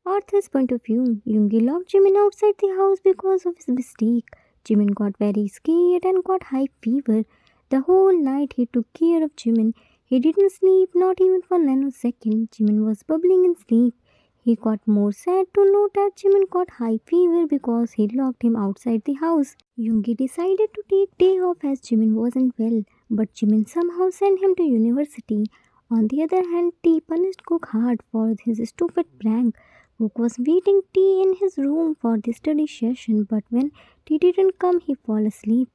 Arthur's point of view, Yoongi locked Jimin outside the house because of his mistake. Jimin got very scared and got high fever. The whole night he took care of Jimin. He didn't sleep, not even for a nanosecond. Jimin was bubbling in sleep. He got more sad to know that Jimin got high fever because he locked him outside the house. Yoongi decided to take day off as Jimin wasn't well, but Jimin somehow sent him to university. On the other hand, T punished Cook hard for his stupid prank. Cook was waiting T in his room for the study session, but when T didn't come, he fell asleep.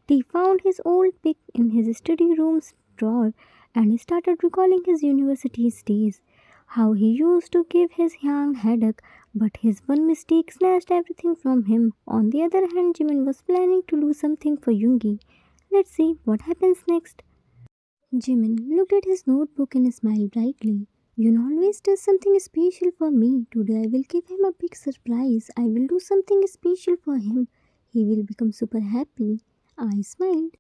T found his old pic in his study room's drawer and he started recalling his university days. How he used to give his young headache, but his one mistake snatched everything from him. On the other hand, Jimin was planning to do something for Yoongi. Let's see what happens next. Jimin looked at his notebook and smiled brightly. Yoon always does something special for me. Today I will give him a big surprise. I will do something special for him. He will become super happy. I smiled.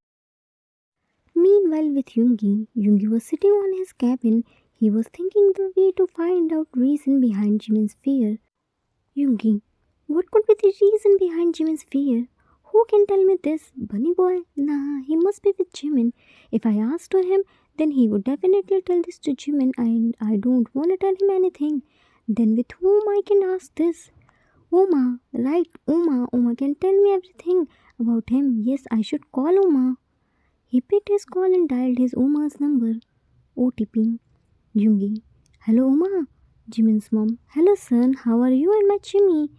Meanwhile, with Yoongi, Yoongi was sitting on his cabin. He was thinking the way to find out reason behind Jimin's fear. Yoongi, what could be the reason behind Jimin's fear? Who can tell me this? Bunny boy? Nah, he must be with Jimin. If I asked to him, then he would definitely tell this to Jimin and I don't want to tell him anything. Then with whom I can ask this? Uma, right, Uma. Uma can tell me everything about him. Yes, I should call Uma. He picked his call and dialed his Uma's number. OTP. Yoongi. Hello Uma. Jimin's mom. Hello son, how are you and my Jimmy?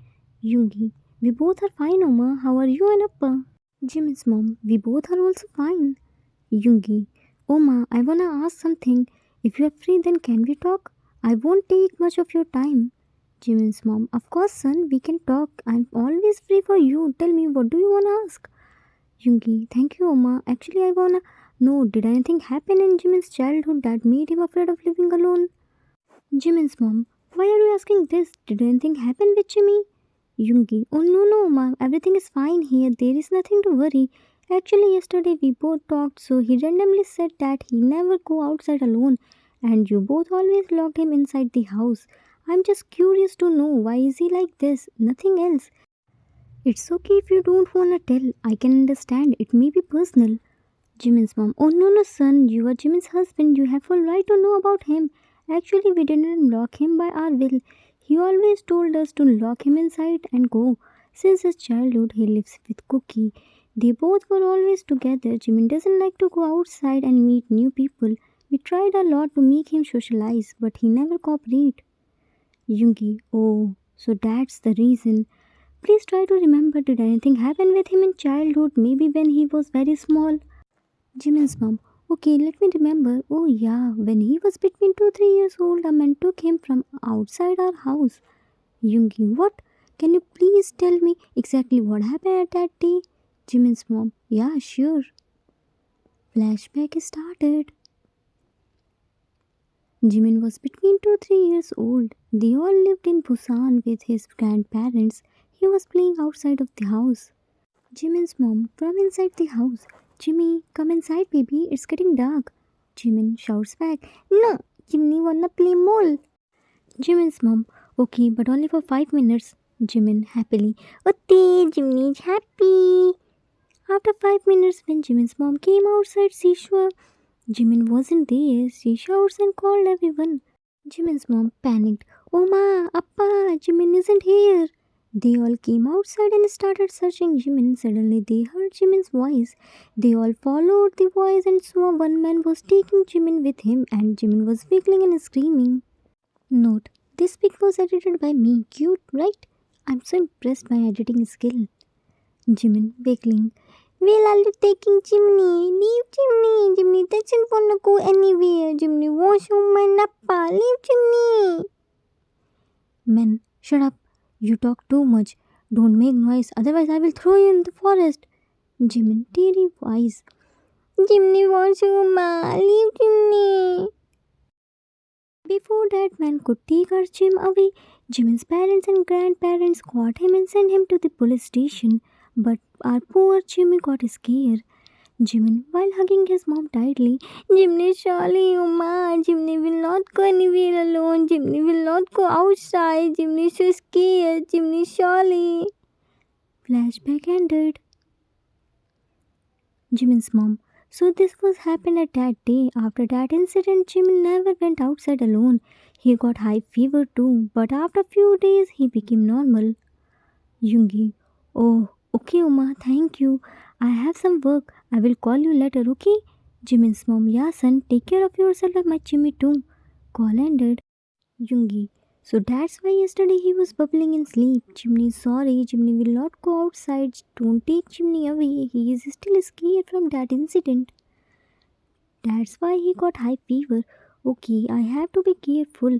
Yoongi. We both are fine Uma. How are you and Appa? Jimin's mom. We both are also fine. Yoongi. Uma, I wanna ask something. If you are free then can we talk? I won't take much of your time. Jimin's mom. Of course son, we can talk. I'm always free for you. Tell me what do you wanna ask? Yoongi. Thank you Uma. Actually I wanna know, did anything happen in Jimin's childhood that made him afraid of living alone? Jimin's mom. Why are you asking this? Did anything happen with Jimmy? Yoongi. Oh no ma, everything is fine here. There is nothing to worry. Actually yesterday we both talked, so he randomly said that he never go outside alone and you both always locked him inside the house. I'm just curious to know why is he like this, nothing else. It's okay if you don't wanna tell. I can understand. It may be personal. Jimin's mom. Oh no son, you are Jimin's husband. You have full right to know about him. Actually we didn't lock him by our will. He always told us to lock him inside and go. Since his childhood he lives with Cookie. They both were always together. Jimin doesn't like to go outside and meet new people. We tried a lot to make him socialize, but he never cooperated. Yoongi. Oh, so that's the reason. Please try to remember, did anything happen with him in childhood, maybe when he was very small? Jimin's mom. Okay, let me remember. Oh yeah, when he was between 2-3 years old, a man took him from outside our house. Yoongi. What? Can you please tell me exactly what happened at that day? Jimin's mom. Yeah, sure. Flashback started. Jimin was between 2-3 years old. They all lived in Busan with his grandparents. He was playing outside of the house. Jimin's mom from inside the house. Jimmy, come inside baby, it's getting dark. Jimin shouts back. No, Jimmy wanna play mole. Jimin's mom. Okay, but only for 5 minutes. Jimin happily. Okay, Jimmy's happy. After 5 minutes, when Jimin's mom came outside, she saw Jimin wasn't there. She shouts and called everyone. Jimin's mom panicked. Oh ma, Appa, Jimin isn't here. They all came outside and started searching Jimin. Suddenly they heard Jimin's voice. They all followed the voice and saw one man was taking Jimin with him and Jimin was wiggling and screaming. Note, this pic was edited by me. Cute, right? I'm so impressed by editing skill. Jimin wiggling. Where are you taking Jimmy? Leave Jimmy. Jimmy doesn't wanna go anywhere. Jimmy wants you, my Nappa. Leave Jimmy. Man, shut up. You talk too much. Don't make noise, otherwise I will throw you in the forest. Jimin, teary voice. Jimmy wants you, ma. Leave Jimmy. Before that man could take Archim away, Jimin's parents and grandparents caught him and sent him to the police station. But our poor Jimmy got scared. Jimin, while hugging his mom tightly, Jimmy, surely, Uma, Jimmy will not go anywhere alone. Jimmy will not go outside. Jimmy is so scared. Jimmy, surely. Flashback ended. Jimin's mom. So this was happened at that day. After that incident, Jimin never went outside alone. He got high fever too, but after few days he became normal. Yoongi. Oh, okay, Uma, thank you. I have some work. I will call you later, okay? Jimin's mom. Yeah, son, take care of yourself and my Jimmy too. Call ended. Yoongi. So that's why yesterday he was bubbling in sleep. Jimmy, sorry, Jimmy will not go outside. Don't take Jimmy away. He is still scared from that incident. That's why he got high fever. Okay, I have to be careful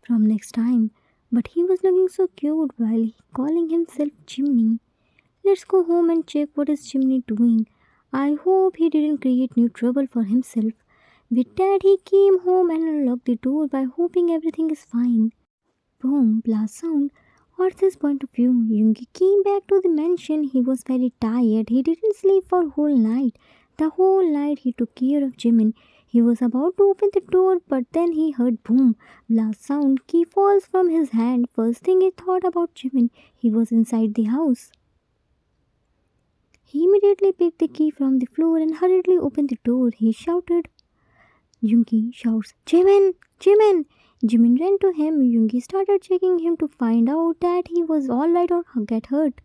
from next time. But he was looking so cute while calling himself Jimmy. Let's go home and check what is Jimmy doing. I hope he didn't create new trouble for himself. With that, he came home and unlocked the door by hoping everything is fine. Boom, blast sound. What's his point of view? Yoongi came back to the mansion. He was very tired. He didn't sleep for whole night. The whole night he took care of Jimin. He was about to open the door, but then he heard boom, blast sound. Key falls from his hand. First thing he thought about Jimin. He was inside the house. He immediately picked the key from the floor and hurriedly opened the door. He shouted. Yoongi shouts, Jimin! Jimin! Jimin ran to him. Yoongi started checking him to find out that he was alright or get hurt.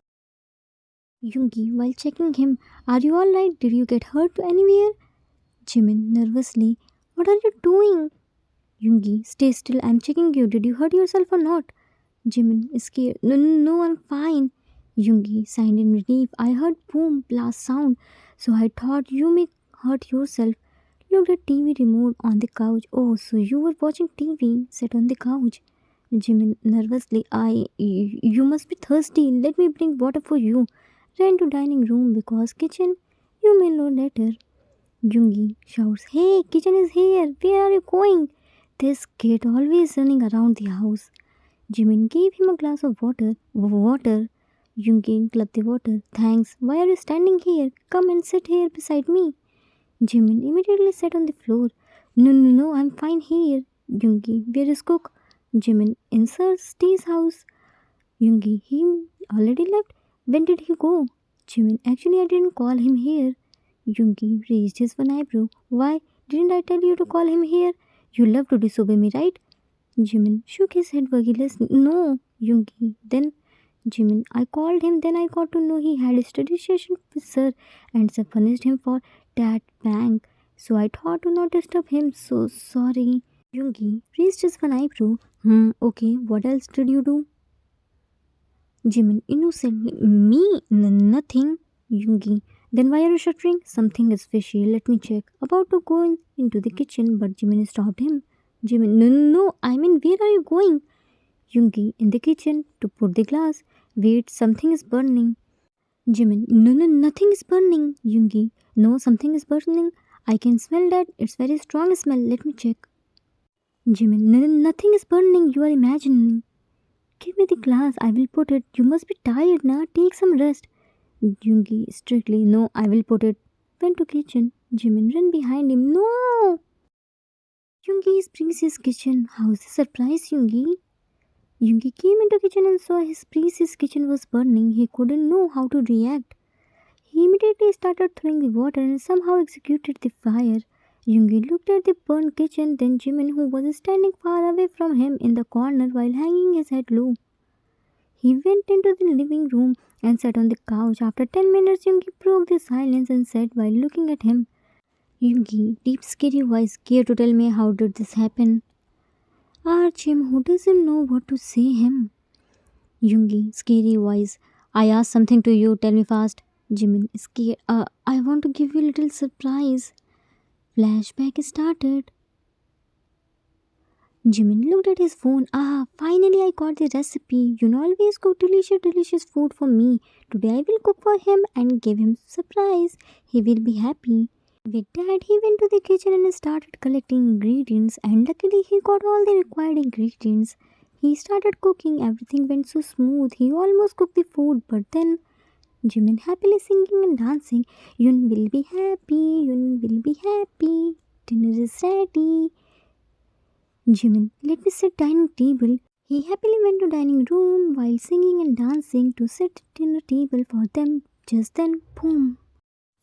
Yoongi, while checking him, are you alright? Did you get hurt anywhere? Jimin, nervously, what are you doing? Yoongi, stay still, I'm checking you. Did you hurt yourself or not? Jimin, scared, no, I'm fine. Yoongi, signed in relief, I heard boom, blast sound, so I thought you may hurt yourself. Looked at TV remote on the couch. Oh, so you were watching TV? Sat on the couch. Jimin nervously. You must be thirsty. Let me bring water for you. Ran to dining room because kitchen. You may know later. Yoongi shouts. Hey, kitchen is here. Where are you going? This kid always running around the house. Jimin gave him a glass of water. Water. Yoongi gulped the water. Thanks. Why are you standing here? Come and sit here beside me. Jimin immediately sat on the floor. No, I'm fine here. Yoongi, where is Cook? Jimin, in Sir Steve's house. Yoongi, he already left. When did he go? Jimin, actually I didn't call him here. Yoongi raised his one eyebrow. Why didn't I tell you to call him here? You love to disobey me, right? Jimin shook his head vaguely. No, Yoongi. Then Jimin, I called him, then I got to know he had a study session with Sir and Sir punished him for that bang. So I thought to not disturb him, so sorry. Yoongi raised his one eyebrow. Okay, what else did you do? Jimin innocently, me? Nothing. Yoongi, then why are you shuddering? Something is fishy, let me check. About to go into the kitchen, but Jimin stopped him. Jimin, no, I mean, where are you going? Yoongi, in the kitchen, to put the glass. Wait, something is burning. Jimin, no, nothing is burning. Yoongi, no, something is burning. I can smell that. It's very strong smell. Let me check. Jimin, no, nothing is burning. You are imagining. Give me the glass. I will put it. You must be tired now. Take some rest. Yoongi, strictly, no, I will put it. Went to kitchen. Jimin ran behind him. No! Yoongi's princess kitchen. How's the surprise, Yoongi? Yoongi came into kitchen and saw his priest's kitchen was burning. He couldn't know how to react. He immediately started throwing the water and somehow executed the fire. Yoongi looked at the burned kitchen, then Jimin, who was standing far away from him in the corner while hanging his head low. He went into the living room and sat on the couch. After 10 minutes, Yoongi broke the silence and said while looking at him, Yoongi, deep scary voice, care to tell me how did this happen? Jim, who doesn't know what to say him? Yoongi, scary voice. I asked something to you, tell me fast. Jimin, scared. I want to give you a little surprise. Flashback started. Jimin looked at his phone. Finally I got the recipe. You always cook delicious food for me. Today I will cook for him and give him surprise. He will be happy. With that, he went to the kitchen and started collecting ingredients, and luckily he got all the required ingredients. He started cooking, everything went so smooth, he almost cooked the food, but then Jimin happily singing and dancing. Yun will be happy, Yun will be happy. Dinner is ready. Jimin, let me sit dining table. He happily went to dining room while singing and dancing to set dinner table for them. Just then, boom!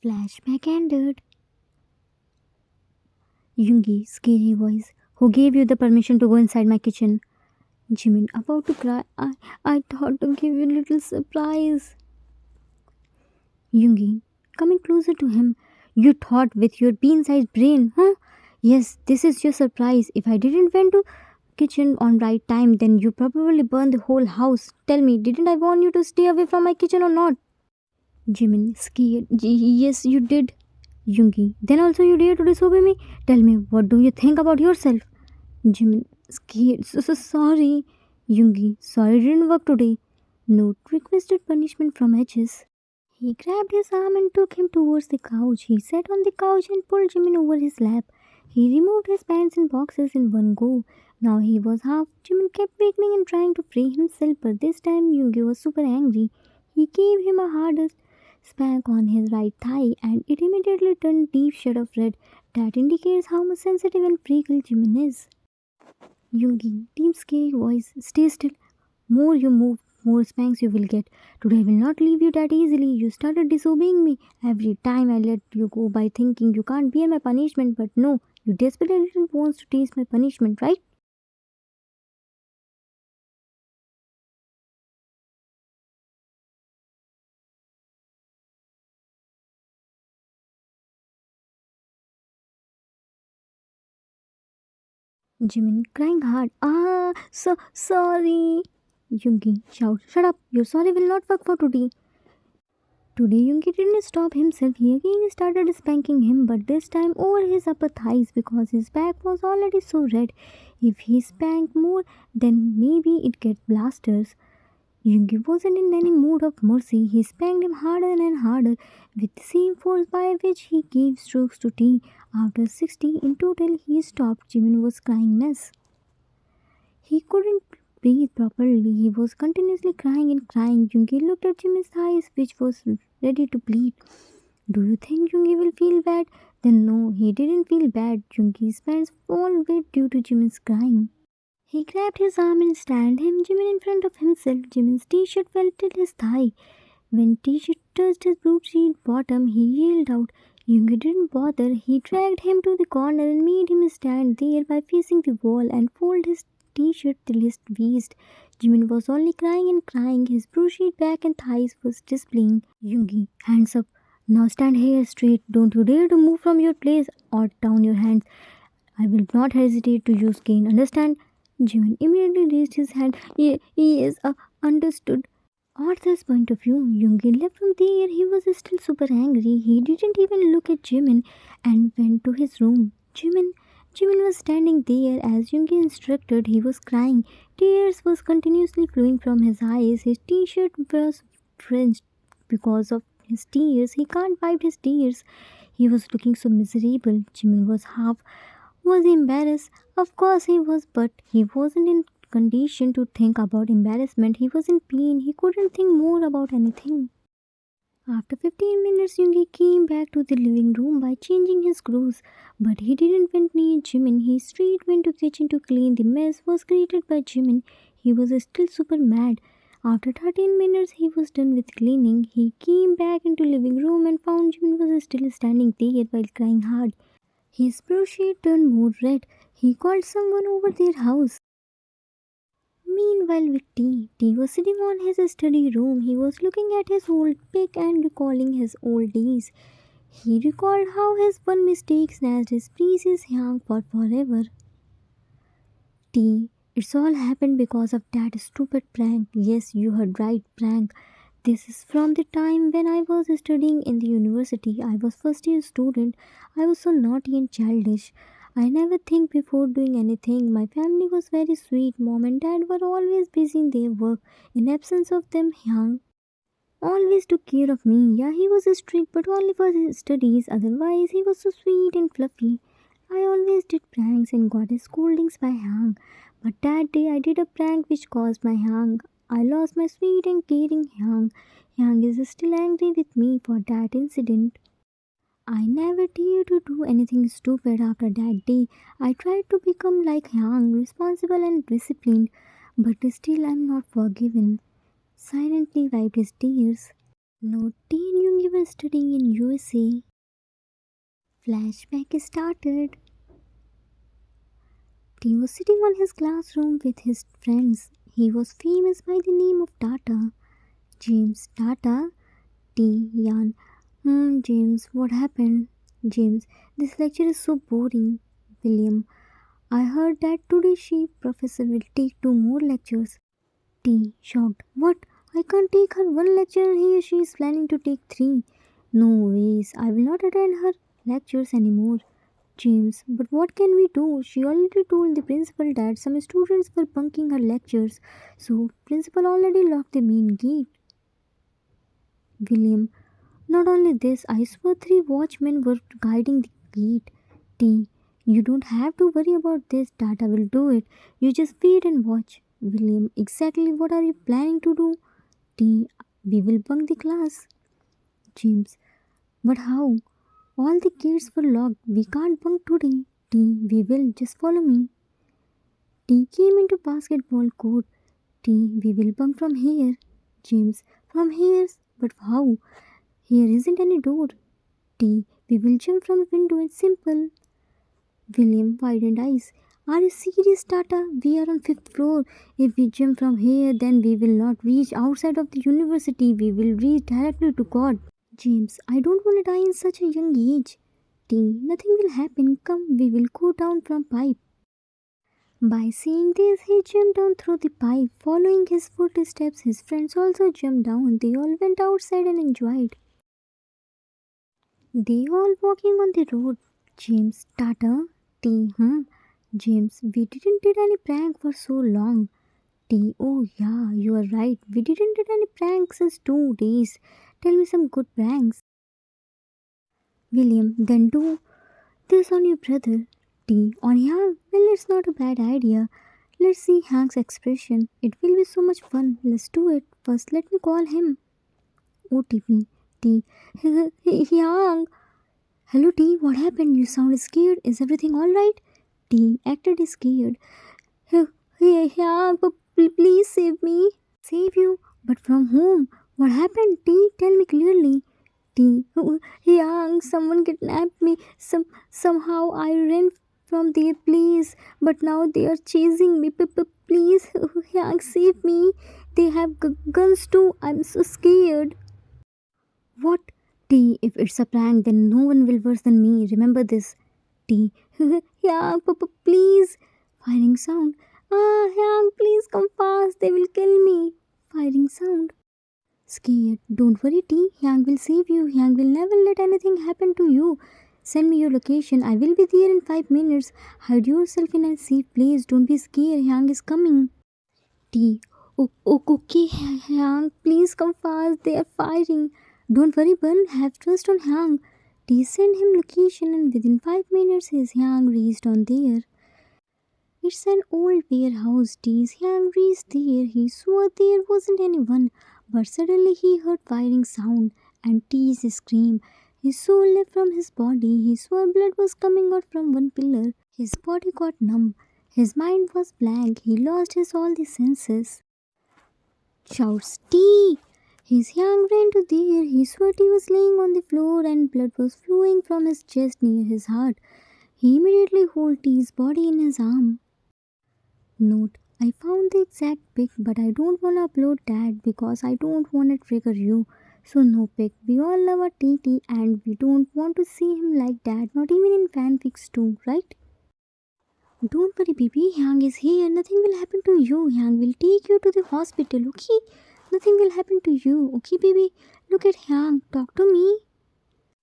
Flashback ended. Yoongi, scary voice. Who gave you the permission to go inside my kitchen? Jimin, about to cry. I thought to give you a little surprise. Yoongi, coming closer to him. You thought with your bean-sized brain, huh? Yes, this is your surprise. If I didn't went to kitchen on right time, then you probably burn the whole house. Tell me, didn't I warn you to stay away from my kitchen or not? Jimin, scared. Yes, you did. Yoongi, then also you dare to disobey me? Tell me, what do you think about yourself? Jimin, scared. Sorry. Yoongi, sorry didn't work today. Note, requested punishment from H's. He grabbed his arm and took him towards the couch. He sat on the couch and pulled Jimin over his lap. He removed his pants and boxes in one go. Now he was half. Jimin kept wiggling and trying to free himself, but this time Yoongi was super angry. He gave him a harder spank on his right thigh, and it immediately turned deep shade of red. That indicates how much sensitive and prickly Jimin is. Yoongi, deep scary voice, stay still. More you move, more spanks you will get. Today I will not leave you that easily. You started disobeying me. Every time I let you go by thinking you can't bear my punishment, but no, you desperately wants to taste my punishment, right? Jimin crying hard. So sorry. Yoongi shout, shut up. Your sorry will not work for today. Today, Yoongi didn't stop himself. He again started spanking him, but this time over his upper thighs because his back was already so red. If he spanked more, then maybe it get blasters. Yoongi wasn't in any mood of mercy. He spanked him harder and harder with the same force by which he gave strokes to T. After 60 in total, he stopped. Jimin was crying mess. He couldn't breathe properly. He was continuously crying and crying. Yoongi looked at Jimin's eyes, which was ready to bleed. Do you think Yoongi will feel bad? Then no, he didn't feel bad. Yoongi's pants all wet due to Jimin's crying. He grabbed his arm and stand him Jimin in front of himself. Jimin's t-shirt fell till his thigh. When t-shirt touched his blue jean bottom, he yelled out. Yoongi didn't bother. He dragged him to the corner and made him stand there by facing the wall and fold his t-shirt till his waist. Jimin was only crying and crying. His bruised back and thighs was displaying. Yoongi, hands up. Now stand here straight. Don't you dare to move from your place or down your hands. I will not hesitate to use cane. Understand? Jimin immediately raised his hand. Yes, understood. Arthur's point of view, Yoongi left from there. He was still super angry. He didn't even look at Jimin and went to his room. Jimin was standing there as Yoongi instructed. He was crying. Tears was continuously flowing from his eyes. His t-shirt was drenched because of his tears. He can't wipe his tears. He was looking so miserable. Jimin was embarrassed. Of course he was, but he wasn't in condition to think about embarrassment. He was in pain. He couldn't think more about anything. After 15 minutes, Yoongi came back to the living room by changing his clothes. But he didn't went near Jimin. He straight went to kitchen to clean the mess. Was greeted by Jimin. He was still super mad. After 13 minutes, he was done with cleaning. He came back into living room and found Jimin was still standing there while crying hard. His brush turned more red. He called someone over their house. Meanwhile, with T was sitting on his study room. He was looking at his old pic and recalling his old days. He recalled how his one mistake snatched his precious young for forever. T, it's all happened because of that stupid prank. Yes, you heard right, prank. This is from the time when I was studying in the university. I was first year student. I was so naughty and childish. I never think before doing anything. My family was very sweet. Mom and dad were always busy in their work. In absence of them, Hyang always took care of me. Yeah, he was strict but only for his studies. Otherwise, he was so sweet and fluffy. I always did pranks and got scoldings by Hyang. But that day I did a prank which caused my Hyang. I lost my sweet and caring Hyang. Hyang is still angry with me for that incident. I never dared to do anything stupid after that day. I tried to become like Hyang, responsible and disciplined, but still I'm not forgiven. Silently wiped his tears. No teen Yoongi was studying in USA. Flashback started. He was sitting on his classroom with his friends. He was famous by the name of Tata. James Tata. T. Yan. James, what happened? James, this lecture is so boring. William, I heard that today she professor will take 2 more lectures. T. Shocked. What? I can't take her 1 lecture here. She is planning to take 3. No ways. I will not attend her lectures anymore. James, but what can we do? She already told the principal that some students were bunking her lectures. So principal already locked the main gate. William, not only this, I swear 3 watchmen were guiding the gate. T. You don't have to worry about this. Tata will do it. You just wait and watch. William, exactly what are you planning to do? T. We will bunk the class. James, but how? All the gates were locked. We can't bunk today. T. We will. Just follow me. T came into basketball court. T. We will bunk from here. James, from here? But how? Here isn't any door. T. We will jump from the window. It's simple. William widened eyes. Are you serious, Tata? We are on 5th floor. If we jump from here, then we will not reach outside of the university. We will reach directly to God. James, I don't want to die in such a young age. T. Nothing will happen. Come, we will go down from pipe. By saying this, he jumped down through the pipe. Following his footsteps, his friends also jumped down. They all went outside and enjoyed. They all walking on the road. James, Tata, T. James, we didn't did any prank for so long. T. Oh yeah, you are right. We didn't did any pranks since 2 days. Tell me some good pranks. William, then do this on your brother. T. On Hank? Well, it's not a bad idea. Let's see Hank's expression. It will be so much fun. Let's do it. First, let me call him. OTP. T. Hank. Hello, T. What happened? You sound scared. Is everything alright? T. Acted scared. Hank, please save me. Save you? But from whom? What happened, T? Tell me clearly. T. Young, someone kidnapped me. Somehow I ran from their place, but now they are chasing me. Please, Young, save me. They have guns too. I'm so scared. What? T. If it's a prank, then no one will worse than me. Remember this. T. Young, please. Firing sound. Young, please come fast. They will kill me. Firing sound. Scared. Don't worry, T. Hyang will save you. Hyang will never let anything happen to you. Send me your location. I will be there in 5 minutes. Hide yourself in a safe place. Don't be scared. Hyang is coming. T. Okay, Hyang. Please come fast. They are firing. Don't worry, Bun. Have trust on Hyang. T. Send him location and within 5 minutes his Hyang reached on there. It's an old warehouse. T's Hyang reached there. He swore there wasn't anyone. But suddenly he heard firing sound and T's scream. His soul left from his body. He swore blood was coming out from one pillar. His body got numb. His mind was blank. He lost all the senses. Shouts T! His young ran to there. He swore T was laying on the floor and blood was flowing from his chest near his heart. He immediately held T's body in his arm. Note: I found the exact pic, but I don't want to upload that because I don't want to trigger you. So no pic. We all love our TT and we don't want to see him like that, not even in fanfics too, right? Don't worry, baby. Hyang is here. Nothing will happen to you. Hyang will take you to the hospital, okay? Nothing will happen to you, okay, baby? Look at Hyang. Talk to me.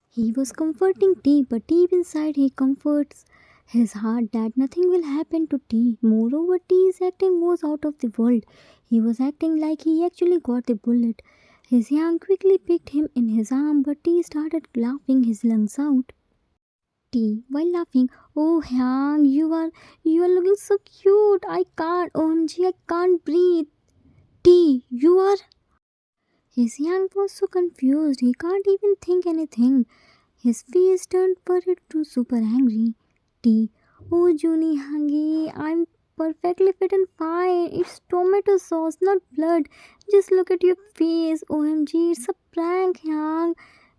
He was comforting T, but deep inside he comforts his heart that nothing will happen to T. Moreover, T's acting was out of the world. He was acting like he actually got the bullet. His Yang quickly picked him in his arm, but T started laughing his lungs out. T, while laughing, oh Yang, you are looking so cute. I can't, OMG, I can't breathe. T, you are. His Yang was so confused he can't even think anything. His face turned worried to super angry. T. Oh, Junie Hangi, I'm perfectly fit and fine. It's tomato sauce, not blood. Just look at your face. OMG, it's a prank, Yang.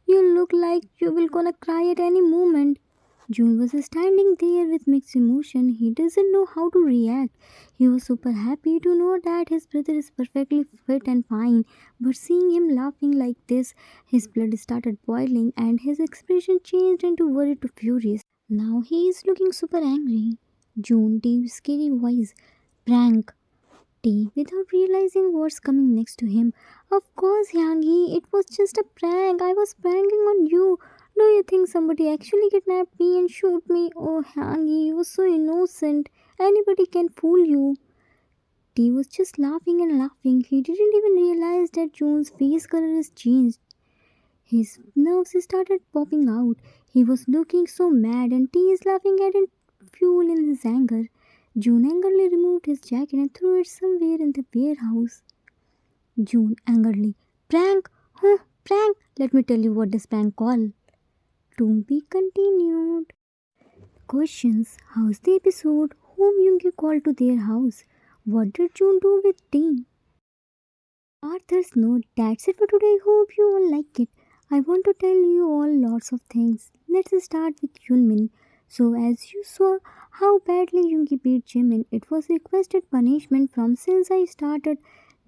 You look like you will gonna cry at any moment. June was standing there with mixed emotion. He doesn't know how to react. He was super happy to know that his brother is perfectly fit and fine, but seeing him laughing like this, his blood started boiling and his expression changed into worry to furious. Now he is looking super angry. June, deep scary voice. Prank. T without realizing what's coming next to him. Of course, Yangi, it was just a prank. I was pranking on you. Do you think somebody actually kidnapped me and shoot me? Oh, Yangi, you were so innocent. Anybody can fool you. T was just laughing and laughing. He didn't even realize that Jones' face color has changed. His nerves started popping out. He was looking so mad, and T is laughing at it, fuel in his anger. June angrily removed his jacket and threw it somewhere in the warehouse. June angrily. Prank? Huh? Prank? Let me tell you what this prank call. To be continued. Questions. How's the episode? Whom Yoongi called to their house? What did June do with T? Arthur's note. That's it for today. Hope you all like it. I want to tell you all lots of things. Let's start with Yoonmin. So, as you saw how badly Yoongi beat Jimin, it was requested punishment from since I started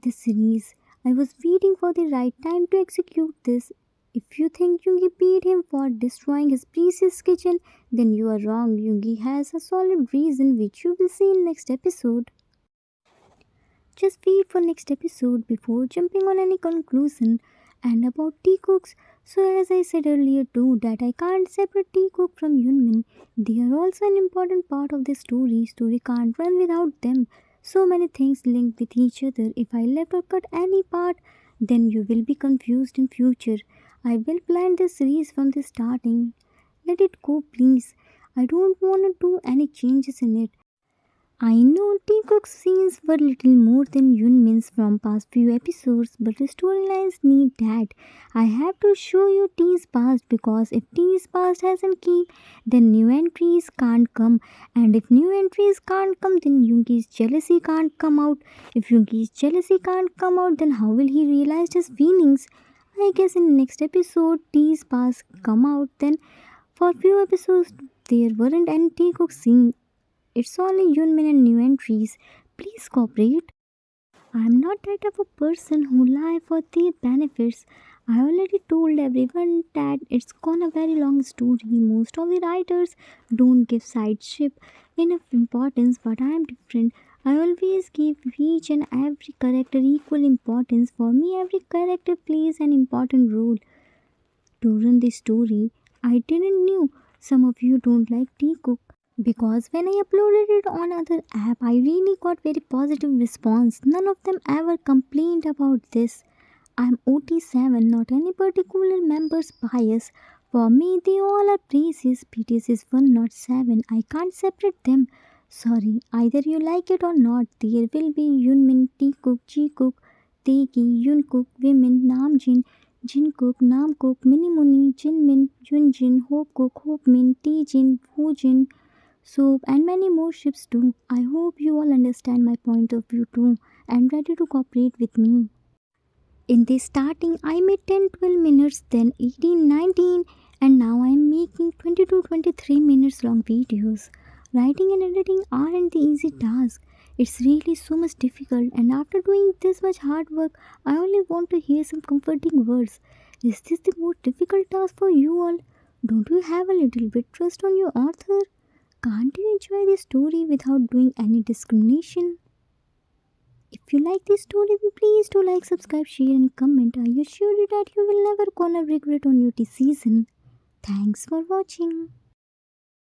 this series. I was waiting for the right time to execute this. If you think Yoongi beat him for destroying his precious kitchen, then you are wrong. Yoongi has a solid reason which you will see in next episode. Just wait for next episode before jumping on any conclusion. And about Taekooks, so as I said earlier too that I can't separate Taekook from Yoonmin. They are also an important part of the story. Story can't run without them. So many things linked with each other. If I left or cut any part, then you will be confused in future. I will plan the series from the starting. Let it go please. I don't want to do any changes in it. I know Jikook's scenes were little more than Yoonmin's from past few episodes, but the storylines need that. I have to show you T's past because if T's past hasn't keep, then new entries can't come, and if new entries can't come, then Yoongi's jealousy can't come out. If Yoongi's jealousy can't come out, then how will he realize his feelings? I guess in next episode T's past come out. Then for few episodes there weren't any Jikook scene. It's only Yoonmin and new entries. Please cooperate. I'm not that type of person who lie for their benefits. I already told everyone that it's gonna very long story. Most of the writers don't give sideship enough importance, but I am different. I always give each and every character equal importance. For me, every character plays an important role to run the story. I didn't knew some of you don't like Taekook because when I uploaded it on other app I really got very positive response. None of them ever complained about this. I'm OT7, not any particular member's bias. For me they all are precious. BTS is 1 not 7. I can't separate them. Sorry, either you like it or not. There will be Yoonmin, Taekook, Jikook, Taeki, Yoonkook, Vmin, Namjin, Jinkook, Namkook, Minimuni, Jinmin, Junjin, Hopekook, Hopemin, Tjin, Woojin, Soap, and many more ships too. I hope you all understand my point of view too and ready to cooperate with me. In the starting, I made 10-12 minutes, then 18-19, and now I am making 22-23 minutes long videos. Writing and editing aren't the easy task. It's really so much difficult, and after doing this much hard work, I only want to hear some comforting words. Is this the most difficult task for you all? Don't you have a little bit trust on your author? Can't you enjoy the story without doing any discrimination? If you like this story, then please do like, subscribe, share, and comment. I assure you that you will never gonna regret on your decision. Thanks for watching.